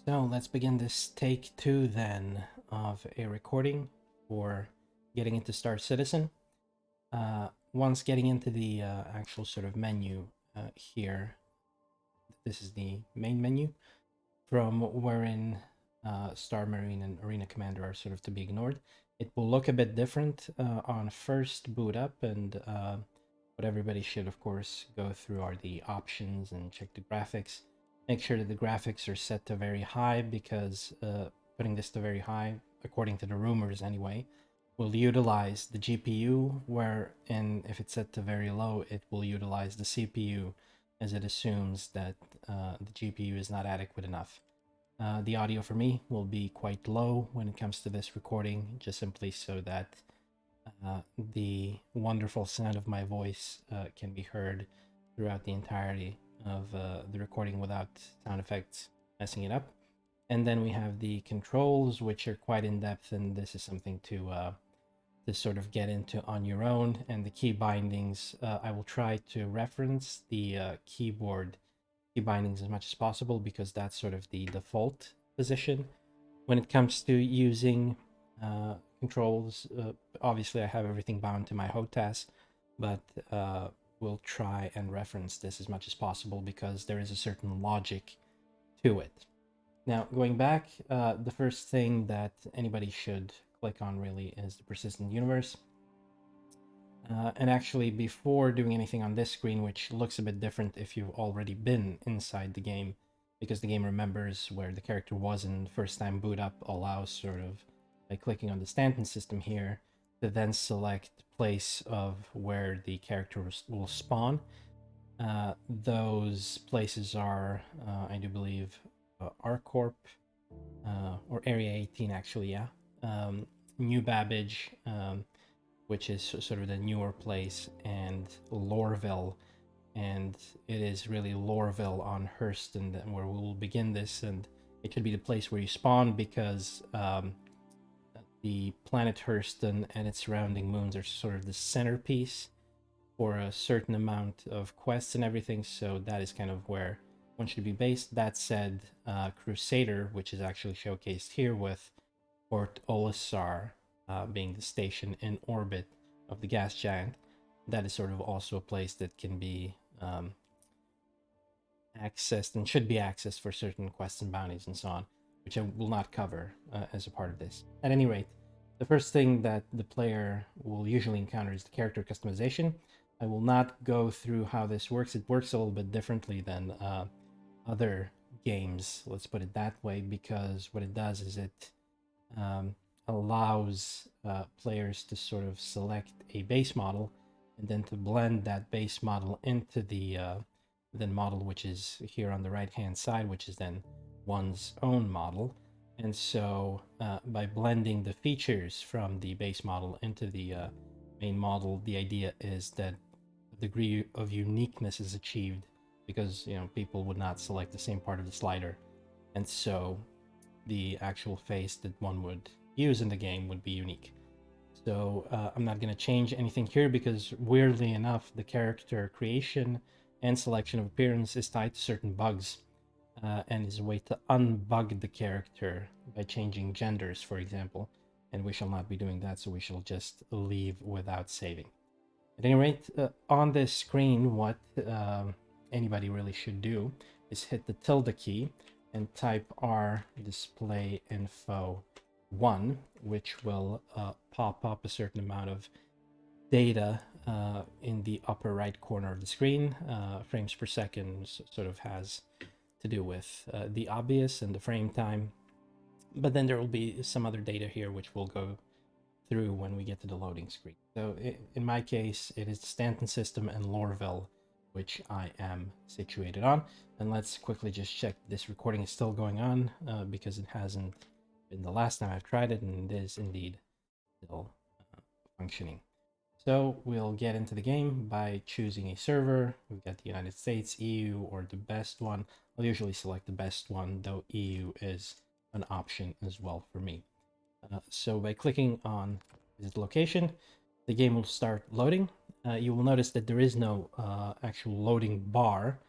So let's begin this take two then of a recording for getting into Star Citizen. Once getting into the actual sort of menu here, this is the main menu from wherein Star Marine and Arena Commander are sort of to be ignored. It will look a bit different on first boot up, and what everybody should, of course, go through are the options and check the graphics. Make sure that the graphics are set to very high because putting this to very high, according to the rumors anyway, will utilize the GPU, wherein if it's set to very low, it will utilize the CPU as it assumes that the GPU is not adequate enough. The audio for me will be quite low when it comes to this recording, just simply so that the wonderful sound of my voice can be heard throughout the entirety of the recording without sound effects messing it up. And then we have the controls, which are quite in depth, and this is something to sort of get into on your own. And the key bindings, I will try to reference the keyboard key bindings as much as possible because that's sort of the default position when it comes to using controls. Obviously, I have everything bound to my HOTAS, but we'll try and reference this as much as possible because there is a certain logic to it. Now, going back, the first thing that anybody should click on really is the persistent universe. And actually, before doing anything on this screen, which looks a bit different if you've already been inside the game, because the game remembers where the character was in first time boot up, allows sort of, by clicking on the Stanton system here, to then select place of where the character will spawn. Those places are, I do believe, ArcCorp, or Area 18 actually, yeah. New Babbage, which is sort of the newer place, and Lorville, and it is really Lorville on Hurston where we will begin this, and it should be the place where you spawn because the planet Hurston and its surrounding moons are sort of the centerpiece for a certain amount of quests and everything, so that is kind of where one should be based. That said, Crusader, which is actually showcased here with Port Olisar being the station in orbit of the gas giant, that is sort of also a place that can be accessed and should be accessed for certain quests and bounties and so on, which I will not cover as a part of this. At any rate, the first thing that the player will usually encounter is the character customization. I will not go through how this works. It works a little bit differently than other games, let's put it that way, because what it does is it allows players to sort of select a base model and then to blend that base model into the then model which is here on the right hand side, which is then one's own model. And so by blending the features from the base model into the main model, the idea is that a degree of uniqueness is achieved because people would not select the same part of the slider, and so the actual face that one would use in the game would be unique. So I'm not going to change anything here because weirdly enough, the character creation and selection of appearance is tied to certain bugs and is a way to unbug the character by changing genders, for example. And we shall not be doing that, so we shall just leave without saving. At any rate, on this screen, what anybody really should do is hit the tilde key and type R display info 1, which will pop up a certain amount of data in the upper right corner of the screen. Frames per second sort of has to do with the obvious and the frame time, but then there will be some other data here which we'll go through when we get to the loading screen. So in my case, it is the Stanton system and Lorville which I am situated on. And let's quickly just check this recording is still going on because it hasn't been the last time I've tried it, and it is indeed still functioning. So we'll get into the game by choosing a server. We've got the United States, EU, or the best one. I'll usually select the best one, though EU is an option as well for me. So by clicking on visit location, the game will start loading. You will notice that there is no actual loading bar.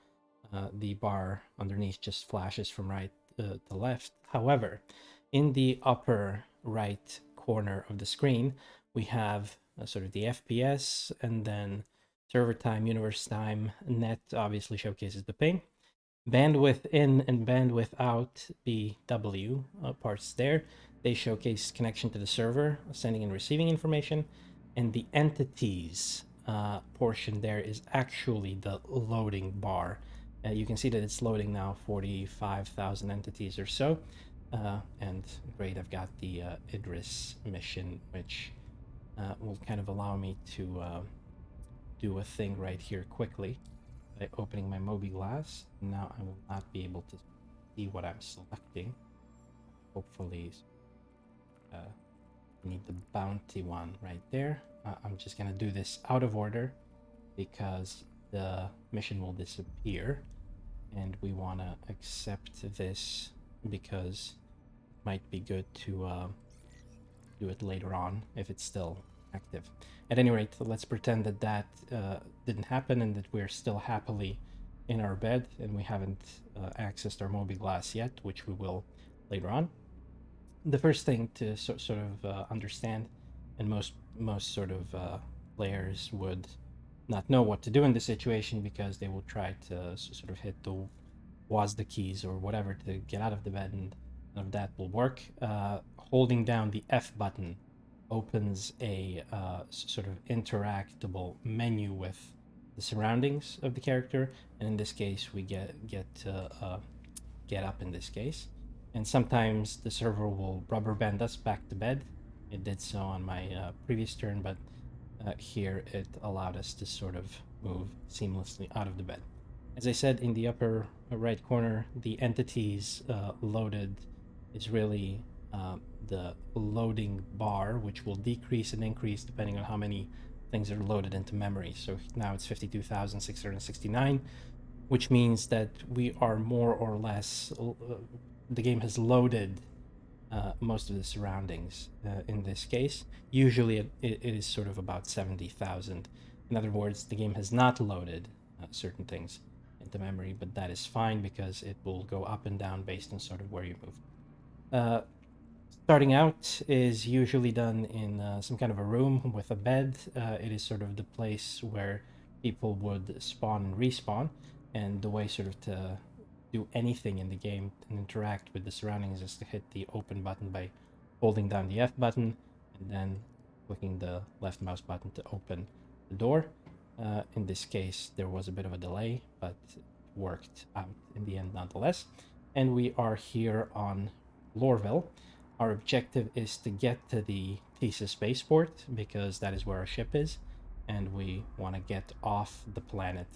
The bar underneath just flashes from right the left. However, in the upper right corner of the screen, we have sort of the FPS, and then server time, universe time. Net obviously showcases the ping. Bandwidth in and bandwidth out, BW parts there. They showcase connection to the server, sending and receiving information. And the entities portion there is actually the loading bar. You can see that it's loading now 45,000 entities or so. And great, I've got the Idris mission, which will kind of allow me to do a thing right here quickly by opening my MobiGlass. Now I will not be able to see what I'm selecting. Hopefully, I need the bounty one right there. I'm just gonna do this out of order because the mission will disappear, and we want to accept this because it might be good to do it later on if it's still active. At any rate, let's pretend that that didn't happen and that we're still happily in our bed and we haven't accessed our MobiGlass yet, which we will later on. The first thing to sort of understand, and most sort of players would not know what to do in this situation because they will try to sort of hit the WASD keys or whatever to get out of the bed, and none of that will work. Holding down the F button opens a sort of interactable menu with the surroundings of the character, and in this case we get up in this case. And sometimes the server will rubber band us back to bed. It did so on my previous turn, but here it allowed us to sort of move seamlessly out of the bed. As I said, in the upper right corner, the entities loaded is really the loading bar, which will decrease and increase depending on how many things are loaded into memory. So now it's 52,669, which means that we are more or less, the game has loaded most of the surroundings in this case. Usually it is sort of about 70,000. In other words, the game has not loaded certain things into memory, but that is fine because it will go up and down based on sort of where you move. Starting out is usually done in some kind of a room with a bed. It is sort of the place where people would spawn and respawn, and the way sort of to do anything in the game and interact with the surroundings is to hit the open button by holding down the F button and then clicking the left mouse button to open the door. In this case, there was a bit of a delay, but it worked out in the end nonetheless. And we are here on Lorville. Our objective is to get to the Thesis spaceport because that is where our ship is, and we want to get off the planet.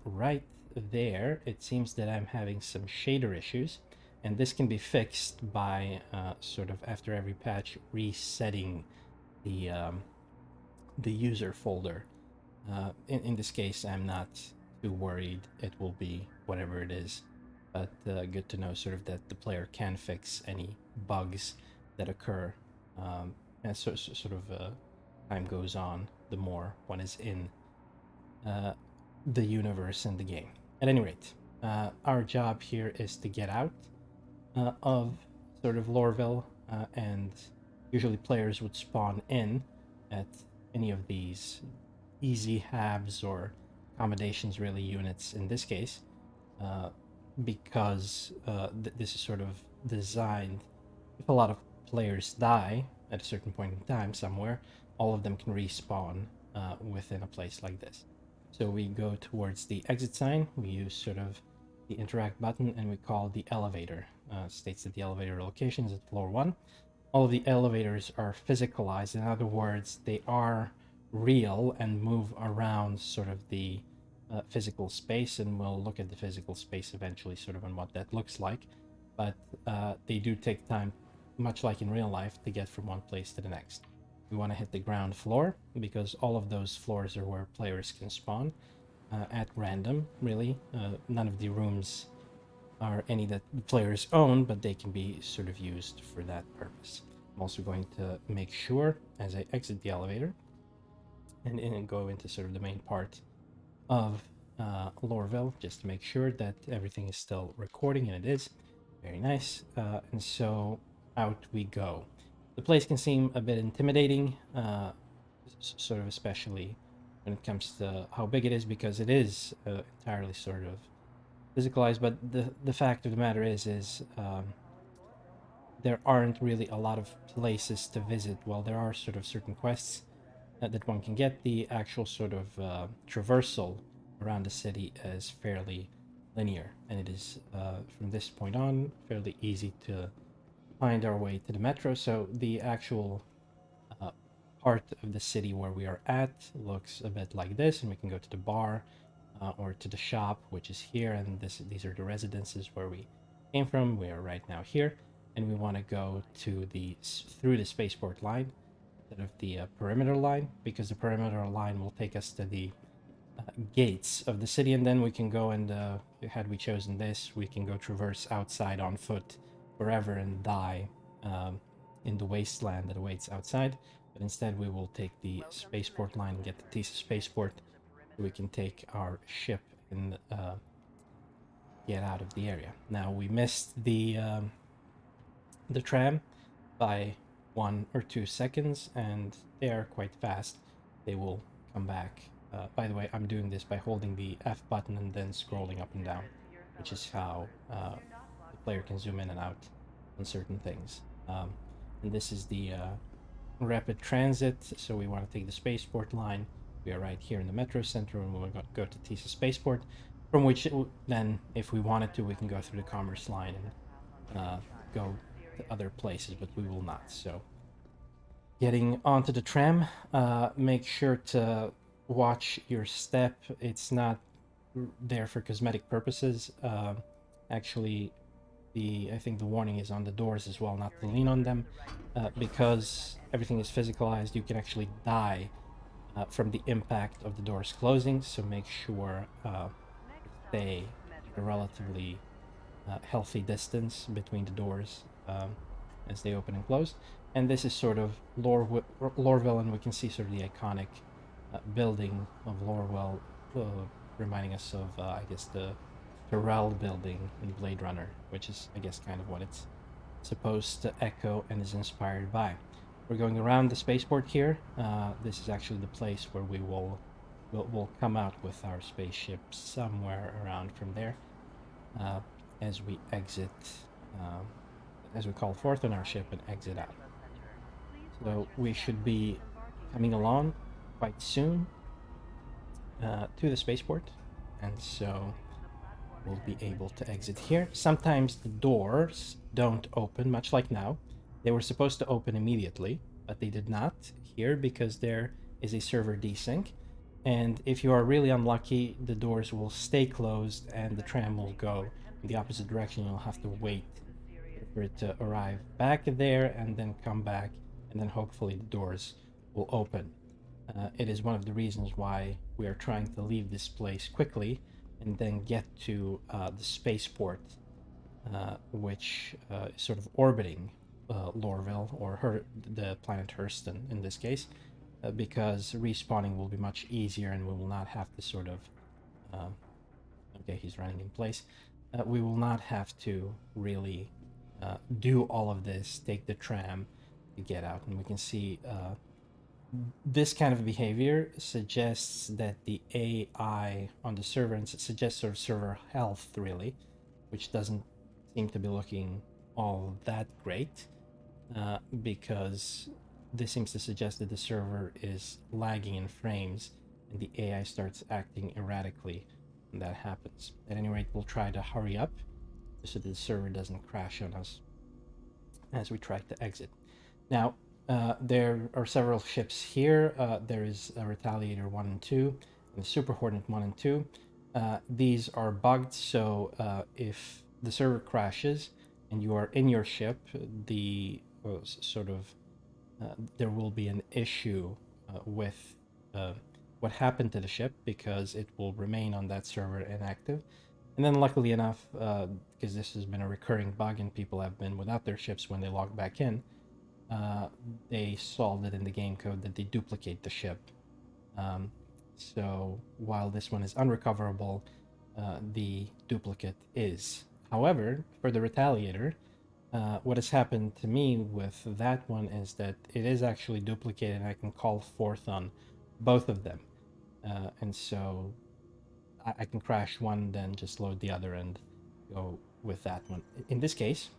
Right there, it seems that I'm having some shader issues, and this can be fixed by sort of after every patch resetting the user folder. In this case, I'm not too worried. It will be whatever it is, but good to know sort of that the player can fix any bugs that occur as sort of time goes on, the more one is in the universe and the game. At any rate, our job here is to get out of sort of Lorville, and usually players would spawn in at any of these easy habs or accommodations really units in this case, because this is sort of designed, if a lot of players die at a certain point in time somewhere, all of them can respawn within a place like this. So we go towards the exit sign, we use sort of the interact button, and we call the elevator. States that the elevator location is at floor 1. All of the elevators are physicalized. In other words, they are real and move around sort of the physical space, and we'll look at the physical space eventually sort of on what that looks like. But they do take time, much like in real life, to get from one place to the next. We want to hit the ground floor because all of those floors are where players can spawn at random, really. None of the rooms are any that the players own, but they can be sort of used for that purpose. I'm also going to make sure as I exit the elevator and go into sort of the main part of Lorville, just to make sure that everything is still recording, and it is. Very nice. And so out we go. The place can seem a bit intimidating, sort of especially when it comes to how big it is, because it is entirely sort of physicalized. But the fact of the matter is there aren't really a lot of places to visit. Well, there are sort of certain quests that one can get. The actual sort of traversal around the city is fairly linear, and it is from this point on fairly easy to find our way to the metro. So the actual uh, part of the city where we are at looks a bit like this, and we can go to the bar or to the shop, which is here, and these are the residences where we came from. We are right now here, and we want to go to through the spaceport line instead of the perimeter line, because the perimeter line will take us to the gates of the city, and then we can go and had we chosen this, we can go traverse outside on foot forever and die in the wasteland that awaits outside. But instead, we will take the spaceport line and get to Tisa spaceport, so we can take our ship and get out of the area. Now we missed the tram by 1 or 2 seconds, and they are quite fast. They will come back. By the way, I'm doing this by holding the F button and then scrolling up and down, which is how the player can zoom in and out on certain things. And this is the rapid transit, so we want to take the spaceport line. We are right here in the metro center, and we'll go to Tisa Spaceport, from which then, if we wanted to, we can go through the commerce line and go to other places, but we will not. So getting onto the tram, make sure to watch your step. It's not there for cosmetic purposes. Actually, I think the warning is on the doors as well, not to lean on them, because everything is physicalized. You can actually die from the impact of the doors closing. So make sure to stay at a relatively healthy distance between the doors as they open and close. And this is sort of Lorville, and we can see sort of the iconic building of Lorville, reminding us of, I guess, the Tyrell building in Blade Runner, which is, I guess, kind of what it's supposed to echo and is inspired by. We're going around the spaceport here. This is actually the place where we'll come out with our spaceship somewhere around from there as we exit, as we call forth on our ship and exit out. So we should be coming along quite soon to the spaceport, and so we'll be able to exit here. Sometimes the doors don't open, much like now. They were supposed to open immediately, but they did not here because there is a server desync. And if you are really unlucky, the doors will stay closed and the tram will go in the opposite direction. You'll have to wait for it to arrive back there and then come back, and then hopefully the doors will open. It is one of the reasons why we are trying to leave this place quickly and then get to the spaceport, which is sort of orbiting Lorville, or the planet Hurston in this case, because respawning will be much easier and we will not have to sort of okay, he's running in place. We will not have to really do all of this, take the tram to get out. And we can see this kind of behavior suggests that the AI on the server, and suggests sort of server health, really, which doesn't seem to be looking all that great, because this seems to suggest that the server is lagging in frames and the AI starts acting erratically when that happens. At any rate, we'll try to hurry up so that the server doesn't crash on us as we try to exit. Now, there are several ships here. There is a Retaliator 1 and 2, and a Super Hornet 1 and 2. These are bugged, so if the server crashes and you are in your ship, the there will be an issue with what happened to the ship, because it will remain on that server inactive. And then luckily enough, because this has been a recurring bug and people have been without their ships when they log back in, they solved it in the game code that they duplicate the ship. So while this one is unrecoverable, the duplicate is. However, for the Retaliator, what has happened to me with that one is that it is actually duplicated and I can call forth on both of them. And so I can crash one, then just load the other and go with that one. In this case,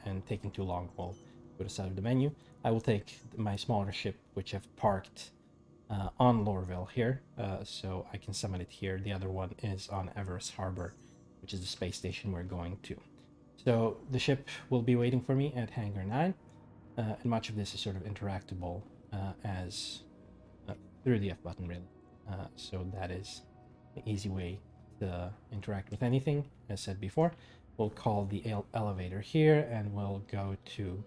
and taking too long, we'll go to the side of the menu. I will take my smaller ship, which I've parked on Lorville here, so I can summon it here. The other one is on Everus Harbor, which is the space station we're going to. So the ship will be waiting for me at Hangar 9, and much of this is sort of interactable as through the F button, really. So that is an easy way to interact with anything. As said before, we'll call the elevator here, and we'll go to.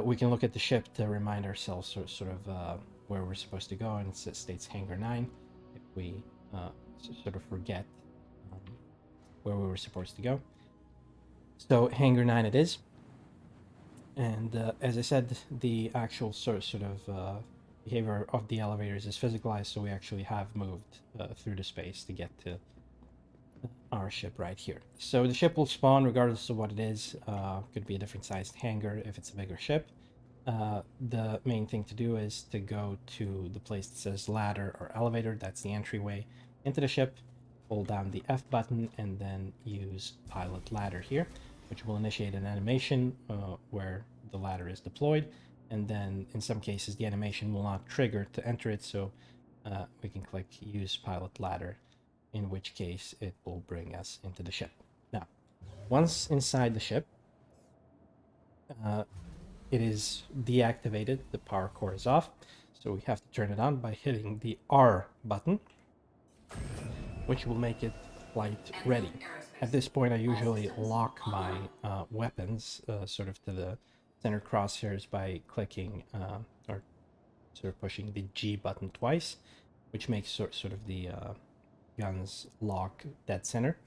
We can look at the ship to remind ourselves sort of where we're supposed to go, and it states Hangar 9. If we sort of forget where we were supposed to go. So Hangar 9 it is. And as I said, the actual sort of behavior of the elevators is physicalized, so we actually have moved through the space to get to our ship right here. So the ship will spawn regardless of what it is. Could be a different sized hangar if it's a bigger ship. The main thing to do is to go to the place that says ladder or elevator. That's the entryway into the ship. Hold down the F button and then use pilot ladder here, which will initiate an animation where the ladder is deployed. And then in some cases, the animation will not trigger to enter it. So we can click use pilot ladder, in which case it will bring us into the ship. Now, once inside the ship, it is deactivated, the power core is off, so we have to turn it on by hitting the R button, which will make it flight ready. At this point, I usually lock my weapons sort of to the center crosshairs by clicking or sort of pushing the G button twice, which makes sort of the guns lock dead center.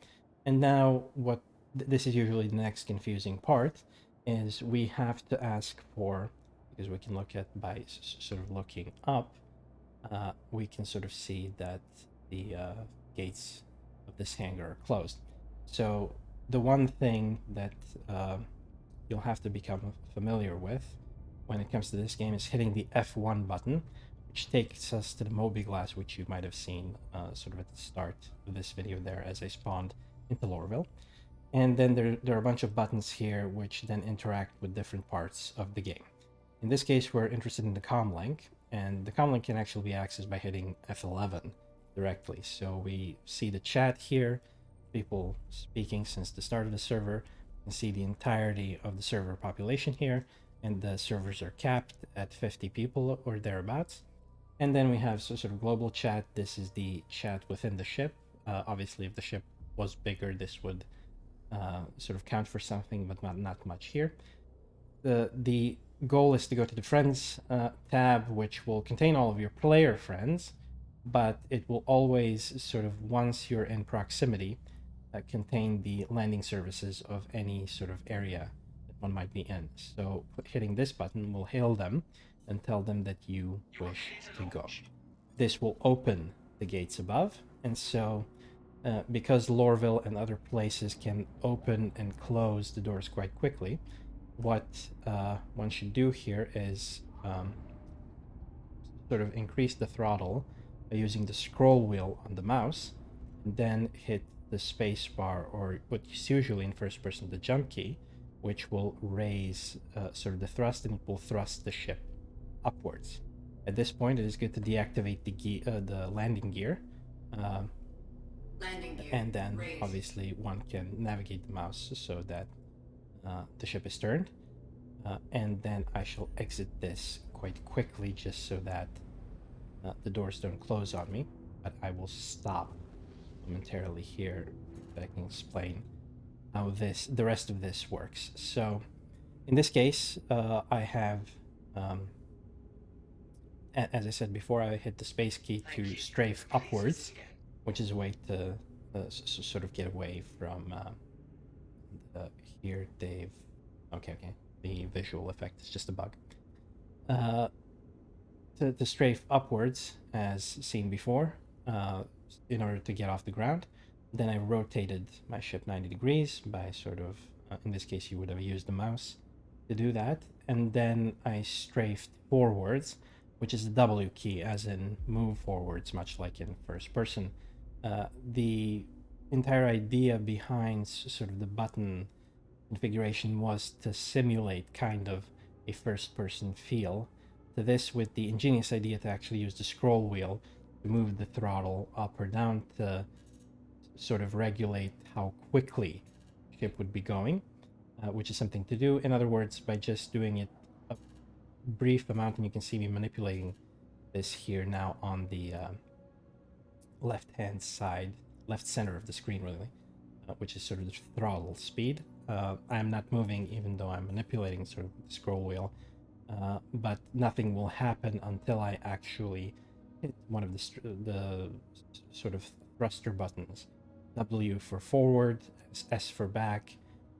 And now what this is usually the next confusing part is we have to ask for, because we can look at by sort of looking up, we can sort of see that the gates of this hangar are closed. So the one thing that you'll have to become familiar with when it comes to this game is hitting the F1 button, which takes us to the MobiGlass, which you might have seen sort of at the start of this video there as I spawned into Lorville. And then there are a bunch of buttons here which then interact with different parts of the game. In this case, we're interested in the comm link, and the comm link can actually be accessed by hitting F11 directly. So we see the chat here, people speaking since the start of the server. You can see the entirety of the server population here, and the servers are capped at 50 people or thereabouts. And then we have sort of global chat. This is the chat within the ship. Obviously, if the ship was bigger, this would sort of count for something, but not much here. The goal is to go to the friends tab, which will contain all of your player friends, but it will always sort of, once you're in proximity, contain the landing services of any sort of area that one might be in. So hitting this button will hail them and tell them that you wish to go. This will open the gates above, and so because Lorville and other places can open and close the doors quite quickly, what one should do here is sort of increase the throttle by using the scroll wheel on the mouse, and then hit the space bar, or what's usually in first person the jump key, which will raise sort of the thrust, and it will thrust the ship upwards. At this point, it is good to deactivate the landing gear. And then obviously one can navigate the mouse so that the ship is turned. And then I shall exit this quite quickly just so that the doors don't close on me. But I will stop momentarily here so I can explain how the rest of this works. So in this case, I have, as I said before, I hit the space key to strafe upwards, which is a way to sort of get away from here they've okay the visual effect is just a bug. To strafe upwards as seen before, in order to get off the ground. Then I rotated my ship 90 degrees by sort of, in this case, you would have used the mouse to do that. And then I strafed forwards, which is the W key, as in move forwards, much like in first person. The entire idea behind sort of the button configuration was to simulate kind of a first person feel to this, with the ingenious idea to actually use the scroll wheel to move the throttle up or down to sort of regulate how quickly the ship would be going, which is something to do. In other words, by just doing it a brief amount, and you can see me manipulating this here now on the left hand side, left center of the screen, really, which is sort of the throttle speed. I'm not moving even though I'm manipulating sort of the scroll wheel, but nothing will happen until I actually hit one of the sort of thruster buttons. W for forward, S for back,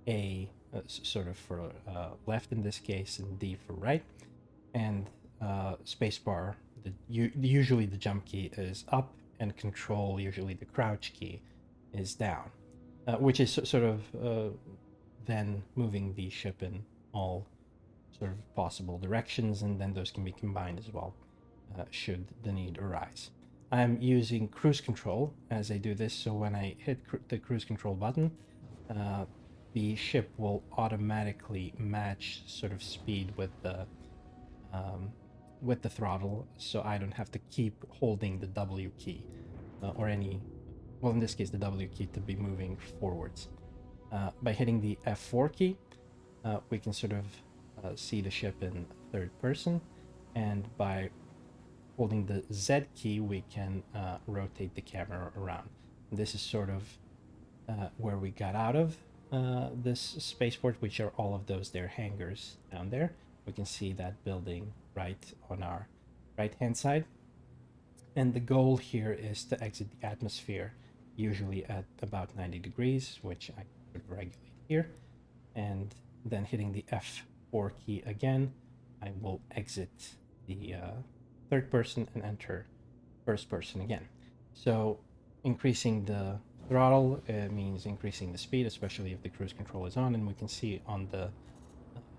A sort of for left in this case, and D for right, and spacebar. Usually the jump key is up, and control, usually the crouch key, is down, which is sort of then moving the ship in all sort of possible directions, and then those can be combined as well, should the need arise. I'm using cruise control as I do this, so when I hit the cruise control button, the ship will automatically match sort of speed with the throttle, so I don't have to keep holding the W key or any, well, in this case, the W key to be moving forwards. By hitting the F4 key, we can sort of see the ship in third person, and by holding the Z key, we can rotate the camera around. And this is sort of where we got out of this spaceport, which are all of those there hangars down there. We can see that building right on our right hand side. And the goal here is to exit the atmosphere, usually at about 90 degrees, which I could regulate here. And then hitting the F4 key again, I will exit the third person and enter first person again. So increasing the throttle means increasing the speed, especially if the cruise control is on, and we can see on the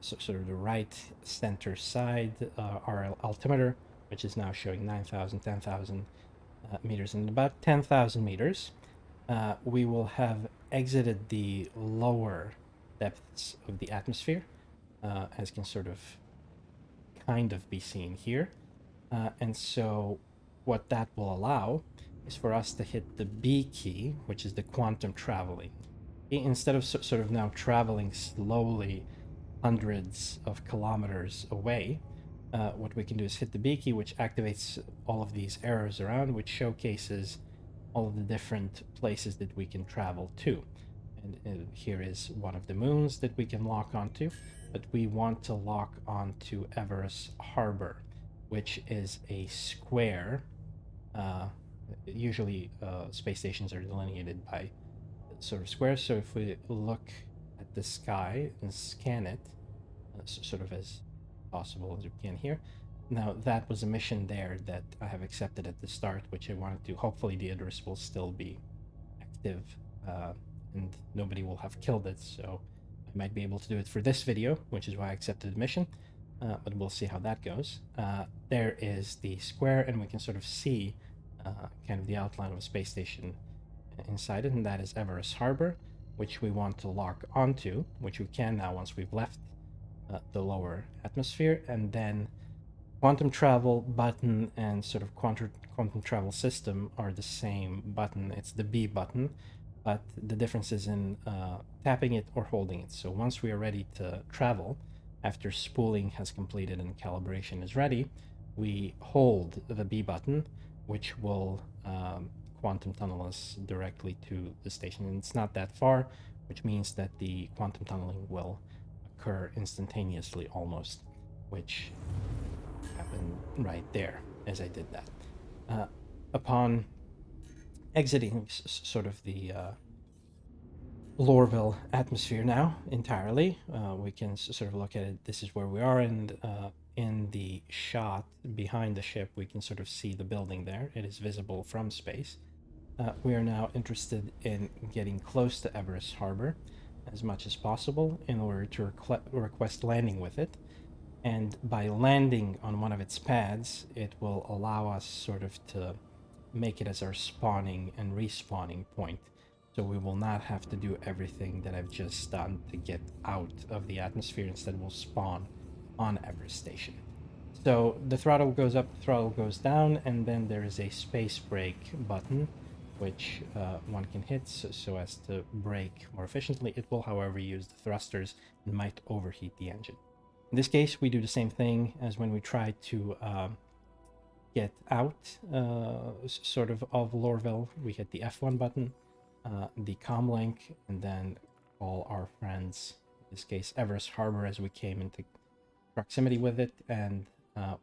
sort of the right center side our altimeter, which is now showing 9,000, 10,000 meters. And about 10,000 meters, we will have exited the lower depths of the atmosphere, as can sort of kind of be seen here. And so what that will allow is for us to hit the B key, which is the quantum traveling. Instead of sort of now traveling slowly hundreds of kilometers away, what we can do is hit the B key, which activates all of these arrows around, which showcases all of the different places that we can travel to. And here is one of the moons that we can lock onto, but we want to lock onto Everus Harbor, which is a square. Usually space stations are delineated by sort of squares, so if we look at the sky and scan it sort of as possible as we can here. Now that was a mission there that I have accepted at the start, which I wanted to, hopefully the Everus will still be active and nobody will have killed it, so I might be able to do it for this video, which is why I accepted the mission, but we'll see how that goes. There is the square, and we can sort of see kind of the outline of a space station inside it, and that is Everus Harbor, which we want to lock onto, which we can now once we've left the lower atmosphere. And then quantum travel button and sort of quantum travel system are the same button. It's the B button, but the difference is in tapping it or holding it. So once we are ready to travel, after spooling has completed and calibration is ready, we hold the B button, which will quantum tunnel us directly to the station. And it's not that far, which means that the quantum tunneling will occur instantaneously almost, which happened right there as I did that. Upon exiting sort of the Lorville atmosphere now entirely, we can sort of look at it. This is where we are, and in the shot behind the ship, we can sort of see the building there. It is visible from space. We are now interested in getting close to Everus Harbor as much as possible in order to request landing with it. And by landing on one of its pads, it will allow us sort of to make it as our spawning and respawning point. So we will not have to do everything that I've just done to get out of the atmosphere. Instead, we'll spawn on Everest Station. So the throttle goes up, the throttle goes down, and then there is a space brake button, which one can hit so as to brake more efficiently. It will, however, use the thrusters and might overheat the engine. In this case, we do the same thing as when we try to get out sort of Lorville. We hit the F1 button, the comlink, and then call our friends, in this case Everus Harbor, as we came into proximity with it, and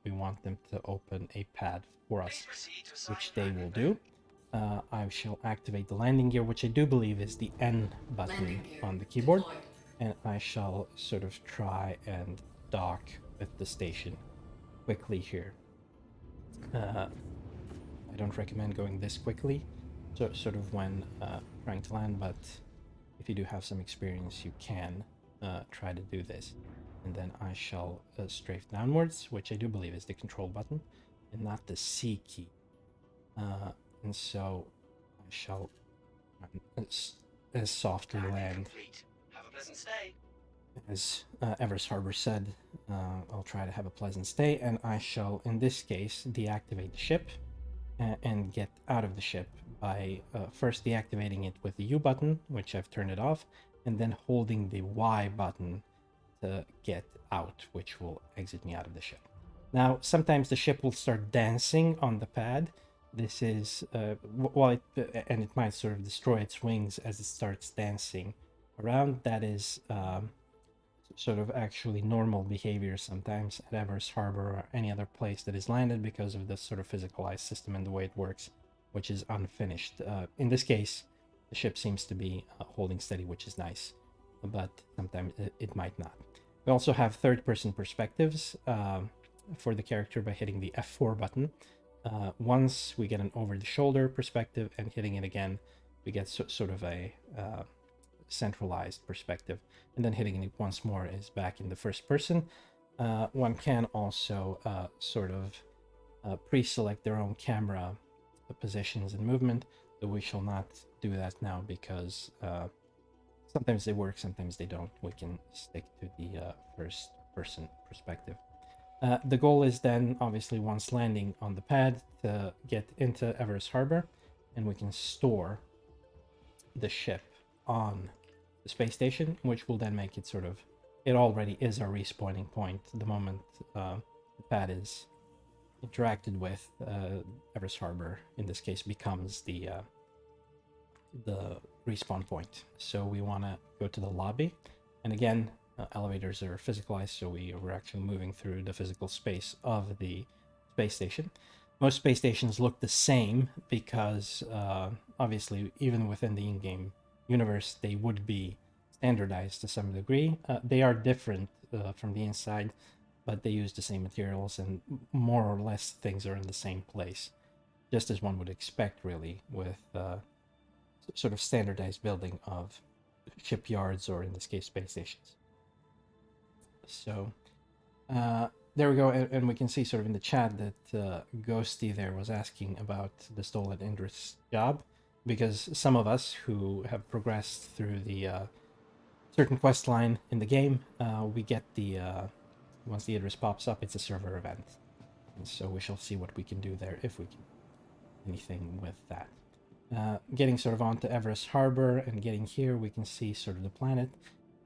we want them to open a pad for us, which they will do. I shall activate the landing gear, which I do believe is the N button on the keyboard, and I shall sort of try and dock with the station quickly here. I don't recommend going this quickly, sort of when trying to land, but if you do have some experience, you can try to do this. And then I shall strafe downwards, which I do believe is the control button, and not the C key. And so I shall as softly land. Have a pleasant stay. As Everus Harbor said, I'll try to have a pleasant stay, and I shall, in this case, deactivate the ship and get out of the ship by first deactivating it with the U button, which I've turned it off, and then holding the Y button to get out, which will exit me out of the ship. Now, sometimes the ship will start dancing on the pad. This is, and it might sort of destroy its wings as it starts dancing around. That is sort of actually normal behavior sometimes at Everus Harbor or any other place that is landed because of the sort of physicalized system and the way it works, which is unfinished. In this case, the ship seems to be holding steady, which is nice, but sometimes it might not. We also have third-person perspectives for the character by hitting the F4 button. Once we get an over-the-shoulder perspective, and hitting it again, we get sort of a centralized perspective, and then hitting it once more is back in the first person. One can also sort of pre-select their own camera positions and movement, but we shall not do that now because sometimes they work, sometimes they don't. We can stick to the first person perspective. The goal is then, obviously, once landing on the pad, to get into Everus Harbor, and we can store the ship on the space station, which will then make it sort of, it already is our respawning point the moment the pad is interacted with. Everus Harbor, in this case, becomes the respawn point. So we want to go to the lobby, and again, elevators are physicalized, so we're actually moving through the physical space of the space station. Most space stations look the same because obviously, even within the in-game universe, they would be standardized to some degree. They are different from the inside, but they use the same materials, and more or less things are in the same place, just as one would expect, really, with sort of standardized building of shipyards, or in this case, space stations. So there we go, and we can see sort of in the chat that Ghosty there was asking about the stolen Indris job, because some of us who have progressed through the certain quest line in the game, we get the once the Idris pops up, it's a server event, and so we shall see what we can do there, if we can anything with that. Getting sort of onto Everus Harbor and getting here, we can see sort of the planet,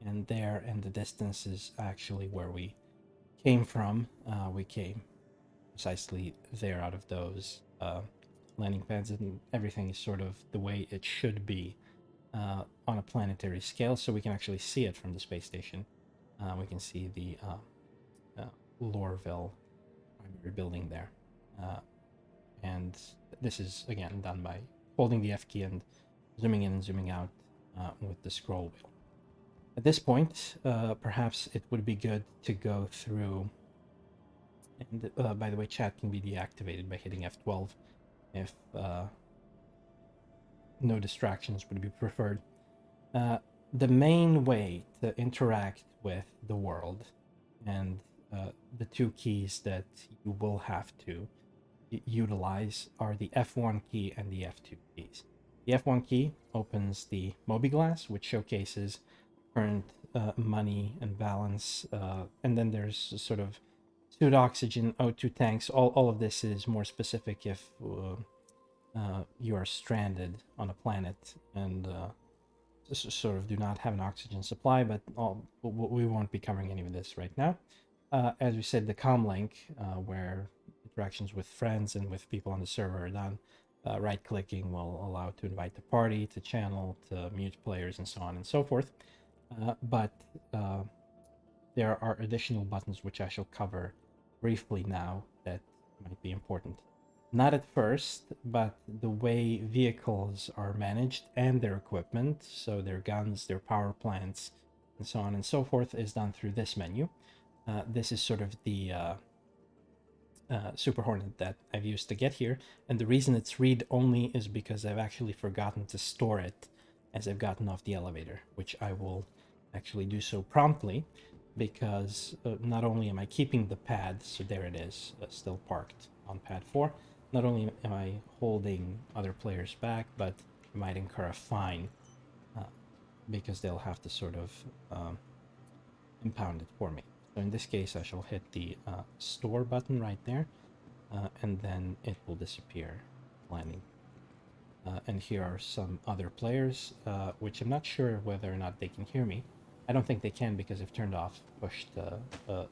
and there in the distance is actually where we came from. We came precisely there out of those landing pads, and everything is sort of the way it should be on a planetary scale, so we can actually see it from the space station. We can see the Lorville primary building there. And this is, again, done by holding the F key and zooming in and zooming out with the scroll wheel. At this point, perhaps it would be good to go through, and by the way, chat can be deactivated by hitting F12 if no distractions would be preferred. The main way to interact with the world and the two keys that you will have to utilize are the F1 key and the F2 keys. The F1 key opens the MobiGlass, which showcases current money and balance, and then there's sort of suit oxygen, O2 tanks. All of this is more specific if you are stranded on a planet and sort of do not have an oxygen supply, but we won't be covering any of this right now. As we said, the comm link, where interactions with friends and with people on the server are done, right-clicking will allow to invite the party, to channel, to mute players, and so on and so forth. But there are additional buttons which I shall cover briefly now that might be important. Not at first, but the way vehicles are managed and their equipment, so their guns, their power plants, and so on and so forth, is done through this menu. This is sort of the Super Hornet that I've used to get here, and the reason it's read only is because I've actually forgotten to store it as I've gotten off the elevator, which I will actually do so promptly, because not only am I keeping the pad, so there it is, still parked on pad 4, not only am I holding other players back, but I might incur a fine because they'll have to sort of impound it for me. So in this case, I shall hit the store button right there, and then it will disappear, landing. And here are some other players, which I'm not sure whether or not they can hear me. I don't think they can because I've turned off, pushed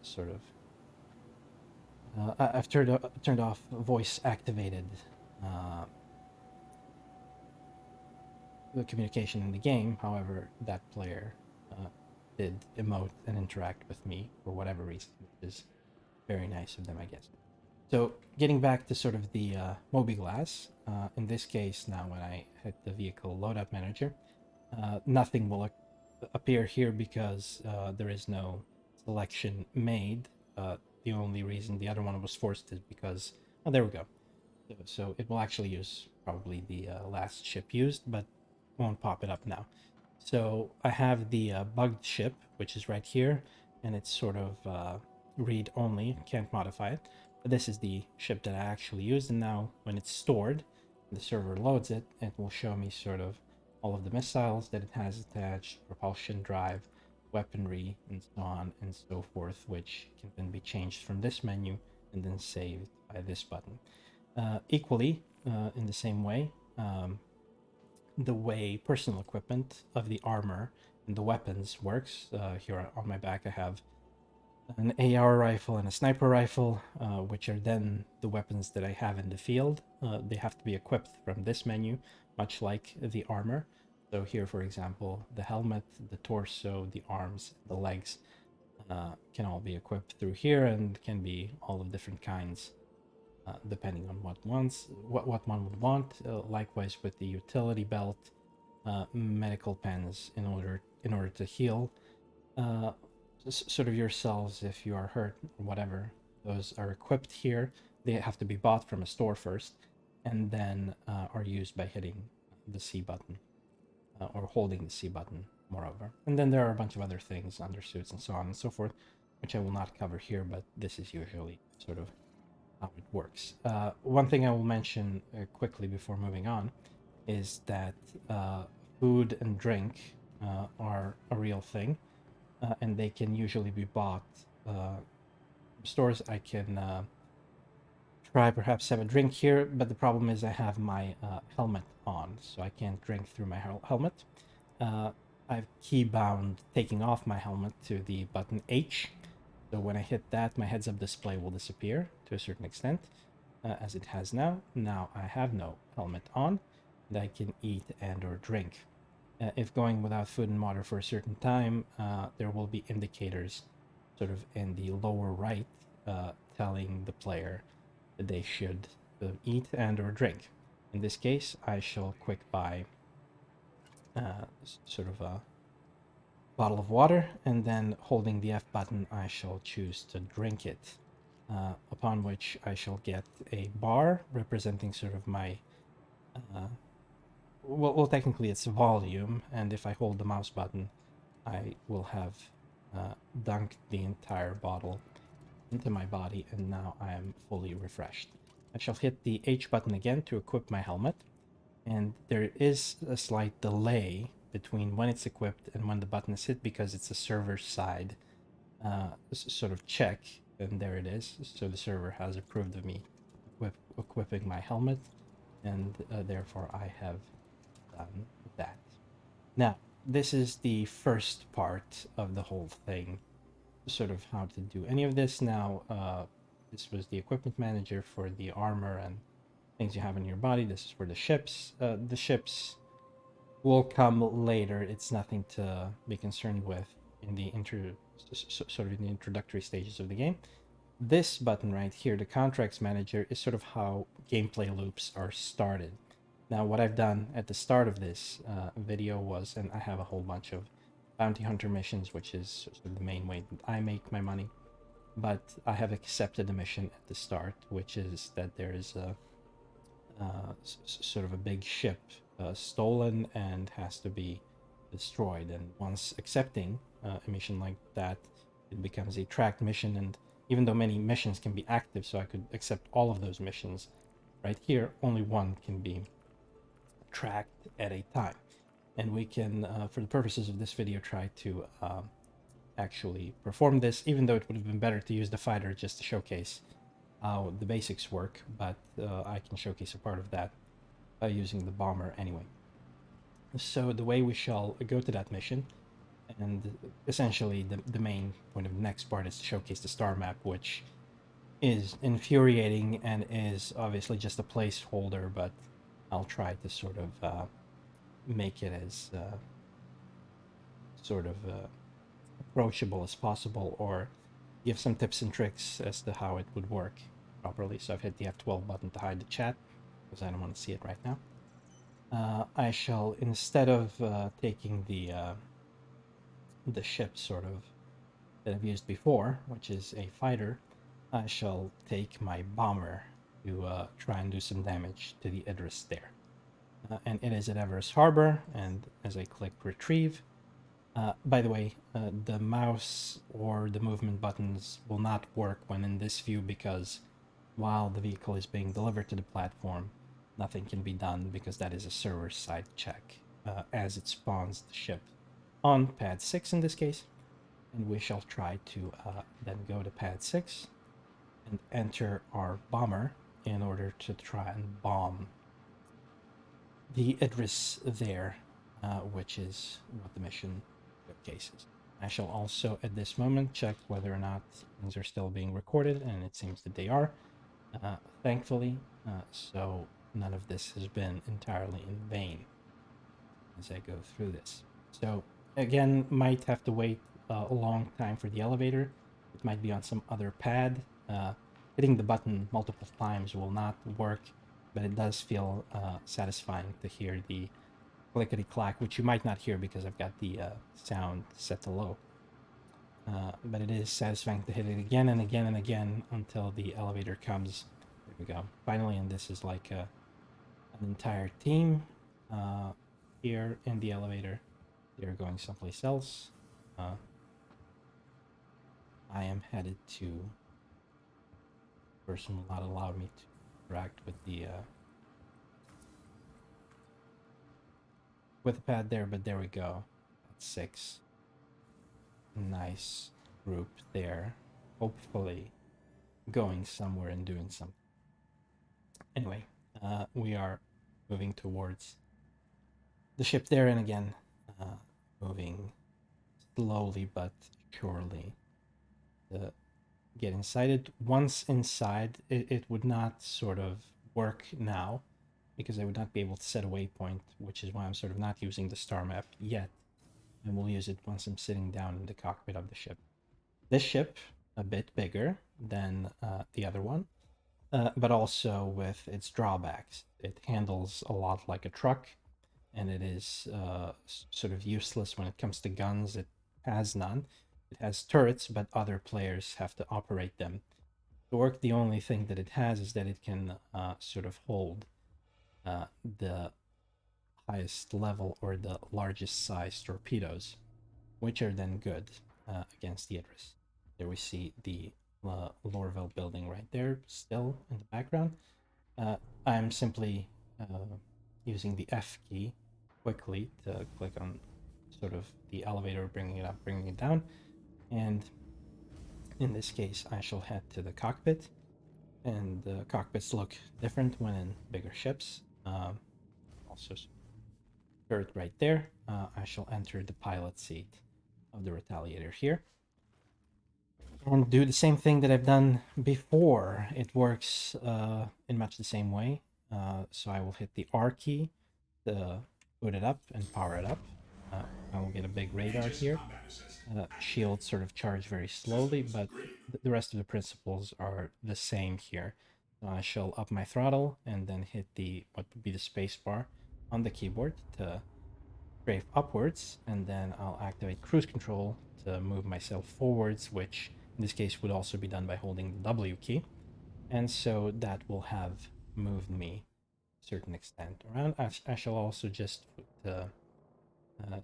sort of. I've turned off voice activated the communication in the game. However, that player did emote and interact with me for whatever reason, which is very nice of them, I guess. So getting back to sort of the MobiGlass, in this case now when I hit the vehicle loadout manager, nothing will appear here because there is no selection made. The only reason the other one was forced is because, oh, there we go. So it will actually use probably the last ship used, but won't pop it up now. So I have the bugged ship, which is right here, and it's sort of read only, can't modify it. But this is the ship that I actually used, and now when it's stored, the server loads it, it will show me sort of all of the missiles that it has attached, propulsion drive, weaponry, and so on and so forth, which can then be changed from this menu and then saved by this button. Equally, in the same way, the way personal equipment of the armor and the weapons works. Here on my back I have an AR rifle and a sniper rifle, which are then the weapons that I have in the field. They have to be equipped from this menu, much like the armor. So here, for example, the helmet, the torso, the arms, the legs can all be equipped through here and can be all of different kinds, depending on what one would want. Likewise with the utility belt, medical pens in order to heal sort of yourselves if you are hurt or whatever. Those are equipped here. They have to be bought from a store first, and then are used by hitting the C button or holding the C button, moreover. And then there are a bunch of other things, undersuits and so on and so forth, which I will not cover here, but this is usually sort of how it works. One thing I will mention quickly before moving on is that food and drink are a real thing, and they can usually be bought from stores. I can try perhaps have a drink here, but the problem is I have my helmet on, so I can't drink through my helmet. I've keybound taking off my helmet to the button H, so when I hit that, my heads-up display will disappear to a certain extent, as it has now. Now I have no helmet on, and I can eat and or drink. If going without food and water for a certain time, there will be indicators sort of in the lower right telling the player that they should eat and or drink. In this case, I shall quick buy sort of a bottle of water, and then holding the F button, I shall choose to drink it, upon which I shall get a bar representing sort of my well, technically it's volume, and if I hold the mouse button, I will have dunked the entire bottle into my body, and now I am fully refreshed. I shall hit the H button again to equip my helmet, and there is a slight delay between when it's equipped and when the button is hit because it's a server side sort of check, and there it is. So the server has approved of me equipping my helmet, and therefore I have done that. Now, this is the first part of the whole thing, sort of how to do any of this. Now, this was the equipment manager for the armor and things you have in your body. This is for the ships. The ships will come later. It's nothing to be concerned with in the sort of in the introductory stages of the game. This button right here, the contracts manager, is sort of how gameplay loops are started. Now, what I've done at the start of this video was, and I have a whole bunch of bounty hunter missions, which is sort of the main way that I make my money, but I have accepted a mission at the start, which is that there is a sort of a big ship stolen and has to be destroyed. And once accepting a mission like that, it becomes a tracked mission. And even though many missions can be active, so I could accept all of those missions, right here, only one can be tracked at a time. And we can, for the purposes of this video, try to actually perform this, even though it would have been better to use the fighter just to showcase how the basics work, but I can showcase a part of that by using the bomber anyway. So the way we shall go to that mission, and essentially the main point of the next part is to showcase the star map, which is infuriating and is obviously just a placeholder, but I'll try to sort of make it as sort of approachable as possible, or give some tips and tricks as to how it would work properly. So I've hit the F12 button to hide the chat because I don't want to see it right now. I shall, instead of taking the ship sort of that I've used before, which is a fighter, I shall take my bomber to try and do some damage to the Everus there. And it is at Everus Harbor, and as I click retrieve, by the way, the mouse or the movement buttons will not work when in this view because while the vehicle is being delivered to the platform, nothing can be done because that is a server side check as it spawns the ship on pad 6 in this case. And we shall try to then go to pad 6 and enter our bomber in order to try and bomb the Idris there, which is what the mission showcases. I shall also at this moment check whether or not things are still being recorded, and it seems that they are, thankfully, so none of this has been entirely in vain as I go through this. So again, might have to wait a long time for the elevator. It might be on some other pad. Hitting the button multiple times will not work, but it does feel satisfying to hear the clickety clack, which you might not hear because I've got the sound set to low. But it is satisfying to hit it again and again and again until the elevator comes. There we go. Finally, and this is like an entire team here in the elevator. They're going someplace else. I am headed to. Person will not allow me to interact with the pad there, but there we go. That's 6. Nice group there. Hopefully going somewhere and doing something. Anyway, we are moving towards the ship there, and again, moving slowly but surely to get inside it. Once inside, it would not sort of work now because I would not be able to set a waypoint, which is why I'm sort of not using the star map yet, and we'll use it once I'm sitting down in the cockpit of the ship. This ship, a bit bigger than the other one, but also with its drawbacks. It handles a lot like a truck, and it is sort of useless when it comes to guns. It has none. It has turrets, but other players have to operate them. To work, the only thing that it has is that it can sort of hold the highest level or the largest size torpedoes, which are then good against the Everus. There we see the Lorville building right there, still in the background. I'm simply using the F key quickly to click on sort of the elevator, bringing it up, bringing it down. And in this case, I shall head to the cockpit. And the cockpits look different when in bigger ships. Also, turret right there. I shall enter the pilot seat of the Retaliator here. And do the same thing that I've done before. It works in much the same way. So I will hit the R key to boot it up and power it up. I will get a big radar here. Shields sort of charge very slowly, but the rest of the principles are the same here. So I shall up my throttle and then hit the what would be the space bar on the keyboard to strafe upwards, and then I'll activate cruise control to move myself forwards, which in this case would also be done by holding the W key. And so that will have moved me a certain extent around. I shall also just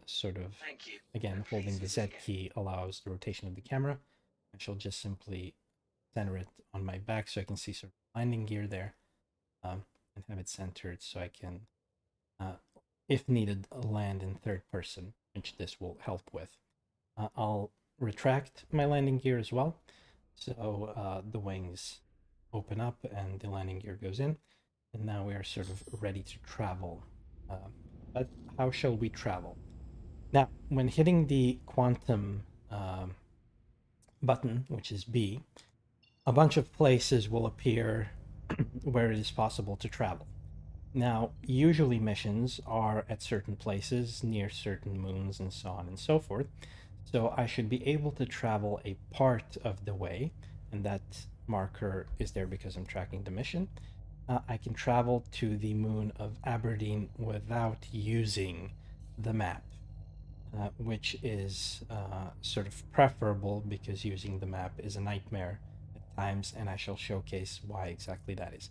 sort of, Thank you. again, And holding please the visit Z again. key allows the rotation of the camera. I shall just simply center it on my back so I can see sort of landing gear there, and have it centered so I can, if needed, land in third person, which this will help with. I'll retract my landing gear as well, so the wings open up and the landing gear goes in, and now we are sort of ready to travel. But how shall we travel? Now, when hitting the quantum button, which is B, a bunch of places will appear where it is possible to travel. Now, usually missions are at certain places, near certain moons, and so on and so forth. So I should be able to travel a part of the way, and that marker is there because I'm tracking the mission. I can travel to the moon of Aberdeen without using the map, which is sort of preferable because using the map is a nightmare at times, and I shall showcase why exactly that is.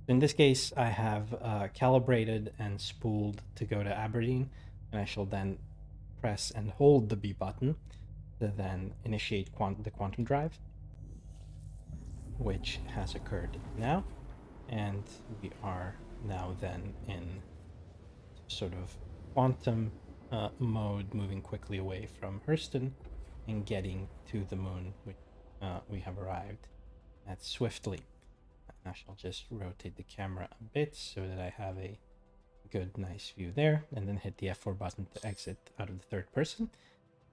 In this case, I have calibrated and spooled to go to Aberdeen, and I shall then press and hold the B button to then initiate the quantum drive, which has occurred now. And we are now then in sort of quantum mode, moving quickly away from Hurston and getting to the moon, which we have arrived at swiftly. I shall just rotate the camera a bit so that I have a good, nice view there, and then hit the F4 button to exit out of the third person.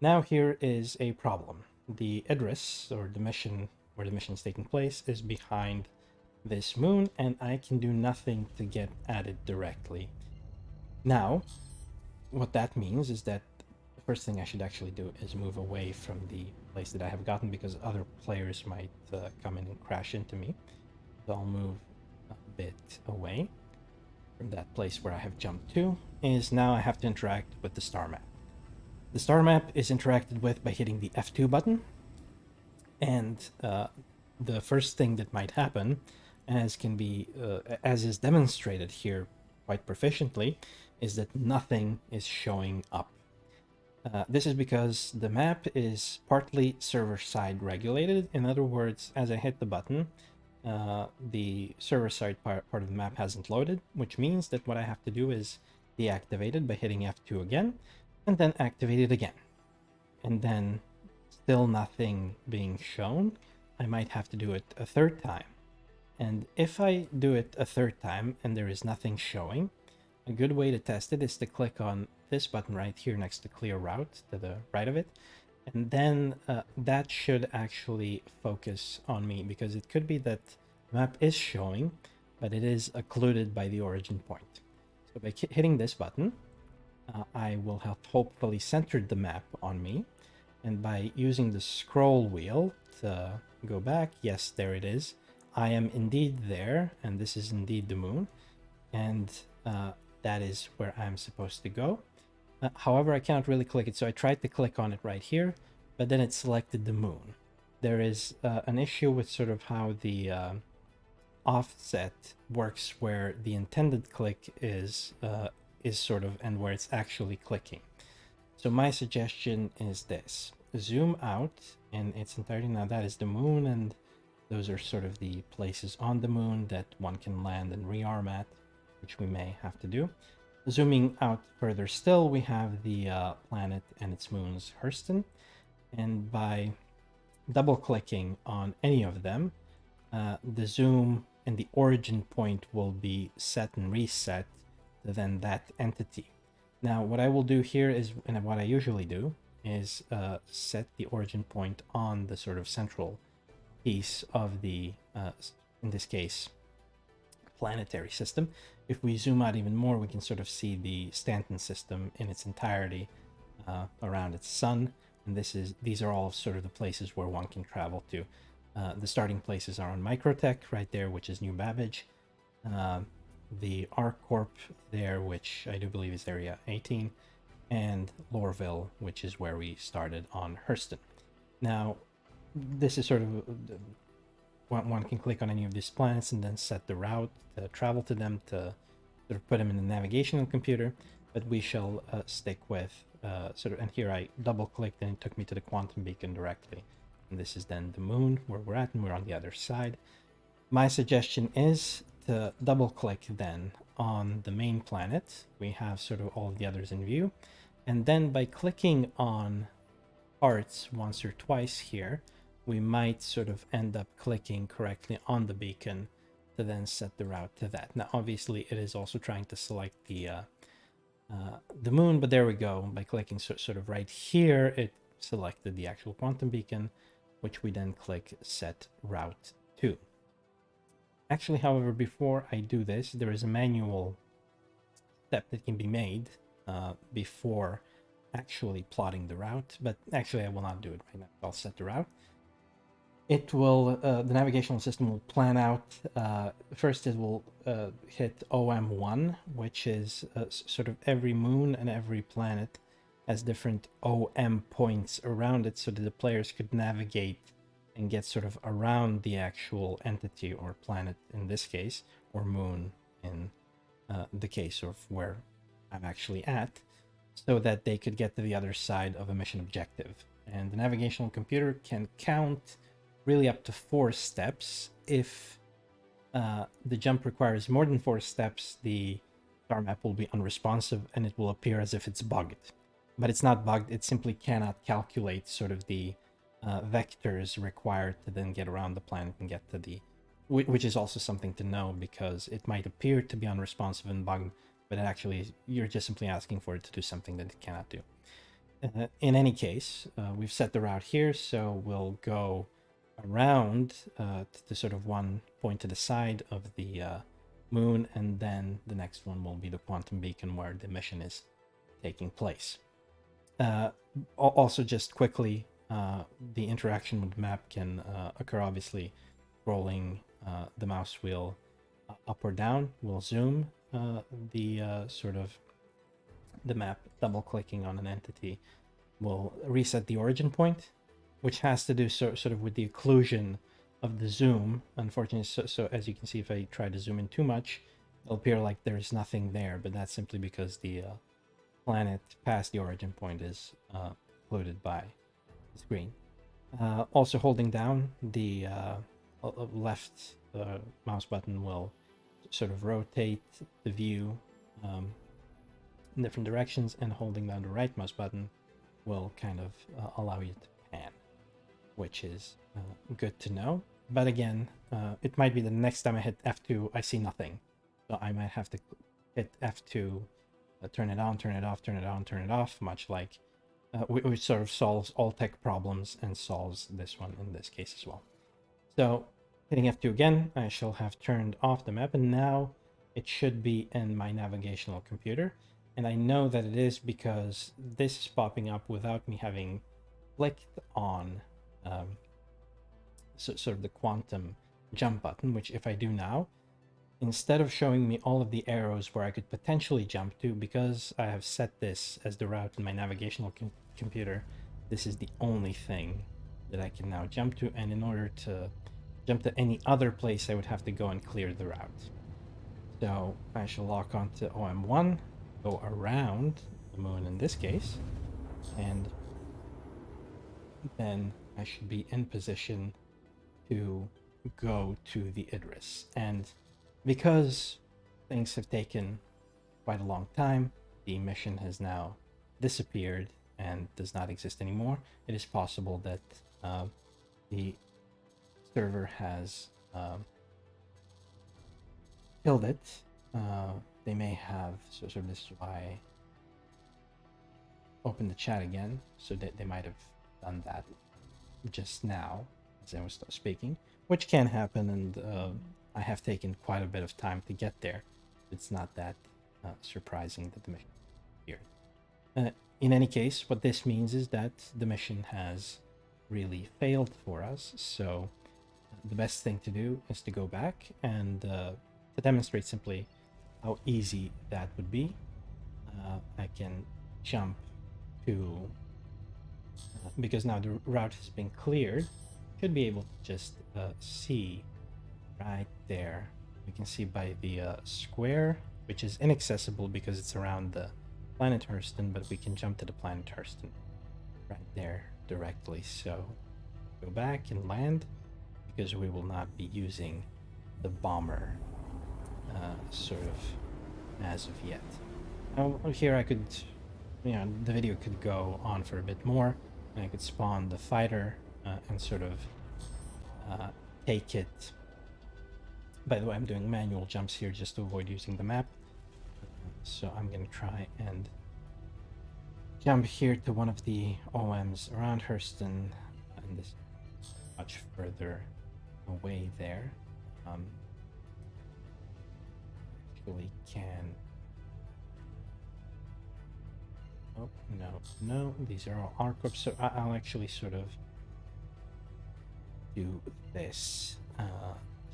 Now here is a problem. The Everus, or the mission where the mission is taking place, is behind this moon, and I can do nothing to get at it directly. Now, what that means is that the first thing I should actually do is move away from the place that I have gotten, because other players might come in and crash into me. So I'll move a bit away from that place where I have jumped to, is now I have to interact with the star map. The star map is interacted with by hitting the F2 button, and the first thing that might happen, as can be as is demonstrated here quite proficiently, is that nothing is showing up. This is because the map is partly server-side regulated. In other words, as I hit the button, the server-side part of the map hasn't loaded, which means that what I have to do is deactivate it by hitting F2 again, and then activate it again. And then, still nothing being shown, I might have to do it a third time. And if I do it a third time and there is nothing showing, a good way to test it is to click on this button right here next to clear route to the right of it. And then that should actually focus on me, because it could be that the map is showing, but it is occluded by the origin point. So by hitting this button, I will have hopefully centered the map on me. And by using the scroll wheel to go back, yes, there it is. I am indeed there, and this is indeed the moon. And that is where I'm supposed to go. However, I cannot really click it, so I tried to click on it right here, but then it selected the moon. There is an issue with sort of how the offset works, where the intended click is is sort of, and where it's actually clicking. So my suggestion is this: zoom out in its entirety. Now that is the moon, and those are sort of the places on the moon that one can land and rearm at, which we may have to do. Zooming out further still, we have the planet and its moons Hurston, and by double clicking on any of them, the zoom and the origin point will be set and reset to then that entity. Now, what I will do here is, and what I usually do, is set the origin point on the sort of central piece of the, in this case, planetary system. If we zoom out even more, we can sort of see the Stanton system in its entirety around its sun. And these are all sort of the places where one can travel to. The starting places are on Microtech right there, which is New Babbage. The ArcCorp there, which I do believe is Area 18, and Lorville, which is where we started on Hurston. Now, this is sort of one can click on any of these planets and then set the route to travel to them, to sort of put them in the navigational computer. But we shall stick with sort of, and here I double clicked and it took me to the quantum beacon directly. And this is then the moon where we're at, and we're on the other side. My suggestion is to double click then on the main planet. We have sort of all the others in view. And then by clicking on parts once or twice here, we might sort of end up clicking correctly on the beacon to then set the route to that. Now, obviously, it is also trying to select the moon, but there we go. By clicking sort of right here, it selected the actual quantum beacon, which we then click set route to. Actually, however, before I do this, there is a manual step that can be made before actually plotting the route, but actually I will not do it right now. I'll set the route. It will, the navigational system will plan out, first it will hit OM1, which is sort of every moon and every planet has different OM points around it so that the players could navigate and get sort of around the actual entity or planet in this case, or moon in the case of where I'm actually at, so that they could get to the other side of a mission objective. And the navigational computer can count really up to 4 steps. If the jump requires more than 4 steps, the Starmap will be unresponsive and it will appear as if it's bugged. But it's not bugged, it simply cannot calculate sort of the vectors required to then get around the planet and get to the... Which is also something to know, because it might appear to be unresponsive and bugged, but actually you're just simply asking for it to do something that it cannot do. In any case, we've set the route here, so we'll go around to sort of one point to the side of the moon, and then the next one will be the quantum beacon where the mission is taking place. Also, just quickly, the interaction with the map can occur, obviously, scrolling the mouse wheel up or down will zoom the sort of the map. Double clicking on an entity will reset the origin point, which has to do sort of with the occlusion of the zoom. Unfortunately, so as you can see, if I try to zoom in too much, it'll appear like there's nothing there, but that's simply because the planet past the origin point is occluded by the screen. Also, holding down the left mouse button will sort of rotate the view in different directions, and holding down the right mouse button will kind of allow you to pan, which is good to know. But again, it might be the next time I hit F2, I see nothing. So I might have to hit F2, turn it on, turn it off, turn it on, turn it off, much like which sort of solves all tech problems and solves this one in this case as well. So hitting F2 again, I shall have turned off the map, and now it should be in my navigational computer. And I know that it is because this is popping up without me having clicked on sort of the quantum jump button, which if I do now, instead of showing me all of the arrows where I could potentially jump to, because I have set this as the route in my navigational computer, this is the only thing that I can now jump to. And in order to jump to any other place, I would have to go and clear the route. So I shall lock onto OM1, go around the moon in this case, and then I should be in position to go to the Idris. And because things have taken quite a long time, the mission has now disappeared and does not exist anymore. It is possible that the server has killed it. They may have, so sort of this is why I opened the chat again, so that they might have done that just now as I was speaking, which can happen, and I have taken quite a bit of time to get there. It's not that surprising that the mission appeared. In any case, what this means is that the mission has really failed for us, so the best thing to do is to go back and to demonstrate simply how easy that would be. I can jump to, because now the route has been cleared, should be able to just see right there. We can see by the square, which is inaccessible because it's around the planet Hurston, but we can jump to the planet Hurston right there directly. So go back and land, because we will not be using the bomber sort of as of yet. Now here I could, the video could go on for a bit more, and I could spawn the fighter and sort of take it. By the way, I'm doing manual jumps here just to avoid using the map. So I'm going to try and jump here to one of the OMs around Hurston, and this is much further away there. Actually can... Oh, no, these are all arc-ups, so I'll actually sort of do this.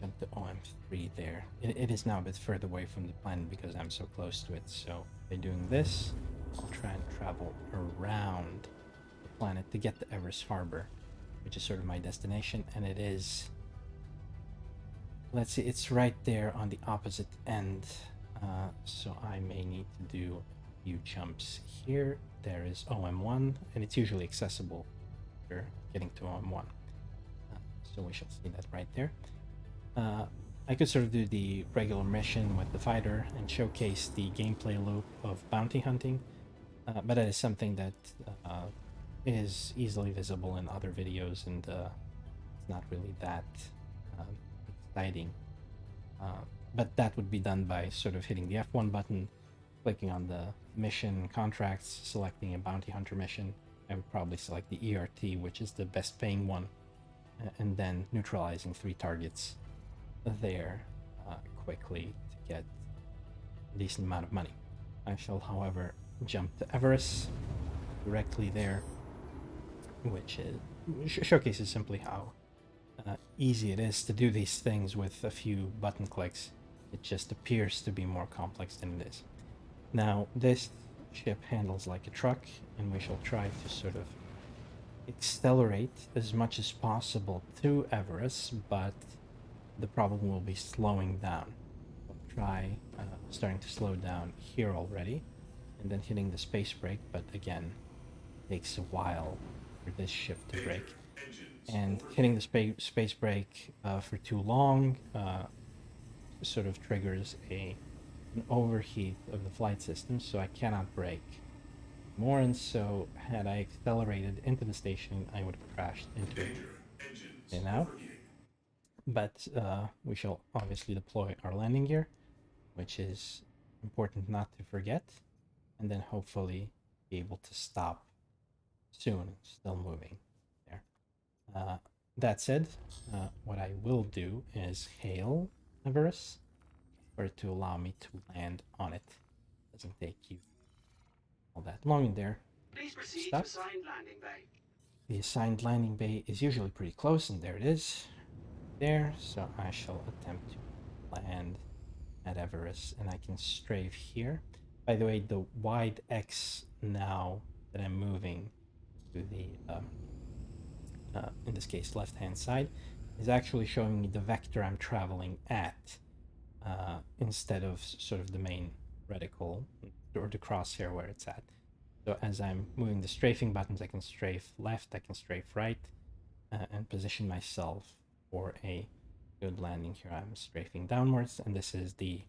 Jump to OM3 there. It is now a bit further away from the planet because I'm so close to it, so by doing this, I'll try and travel around the planet to get to Everus Harbor, which is sort of my destination, and it is... Let's see, it's right there on the opposite end, so I may need to do a few jumps here. There is OM1, and it's usually accessible after getting to OM1. So we shall see that right there. I could sort of do the regular mission with the fighter and showcase the gameplay loop of bounty hunting, but that is something that is easily visible in other videos, and it's not really that exciting. But that would be done by sort of hitting the F1 button, clicking on the mission contracts, selecting a bounty hunter mission. I would probably select the ERT, which is the best paying one, and then neutralizing 3 targets there quickly to get a decent amount of money. I shall, however, jump to Everus directly there, which is, showcases simply how easy it is to do these things with a few button clicks. It just appears to be more complex than it is. Now, this ship handles like a truck, and we shall try to sort of accelerate as much as possible to Everus, but the problem will be slowing down. We'll try starting to slow down here already, and then hitting the space brake, but again, it takes a while for this ship to brake. And hitting the space brake for too long sort of triggers an overheat of the flight system, so I cannot brake more, and so had I accelerated into the station, I would have crashed into it. Okay, now. But we shall obviously deploy our landing gear, which is important not to forget, and then hopefully be able to stop soon, still moving there. That said, what I will do is hail Everus for it to allow me to land on it. Doesn't take you all that long in there. Please proceed Stop. to assigned landing bay. The assigned landing bay is usually pretty close, and there it is. There, so I shall attempt to land at Everus, and I can strafe here. By the way, the wide X now that I'm moving to the, in this case, left-hand side, is actually showing me the vector I'm traveling at, instead of sort of the main reticle or the crosshair where it's at. So as I'm moving the strafing buttons, I can strafe left, I can strafe right, and position myself for a good landing. Here I'm strafing downwards, and this is the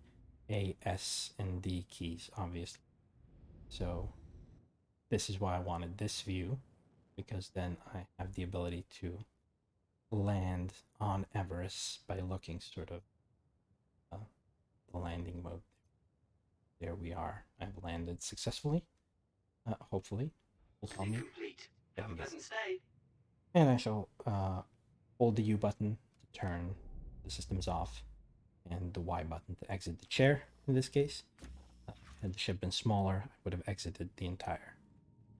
A, S, and D keys, obviously. So this is why I wanted this view, because then I have the ability to land on Everus by looking sort of the landing mode. There we are. I've landed successfully. Hopefully, will tell Mission me. complete. There Have a we go. pleasant stay. And I shall hold the U button to turn the systems off, and the Y button to exit the chair. In this case, had the ship been smaller, I would have exited the entire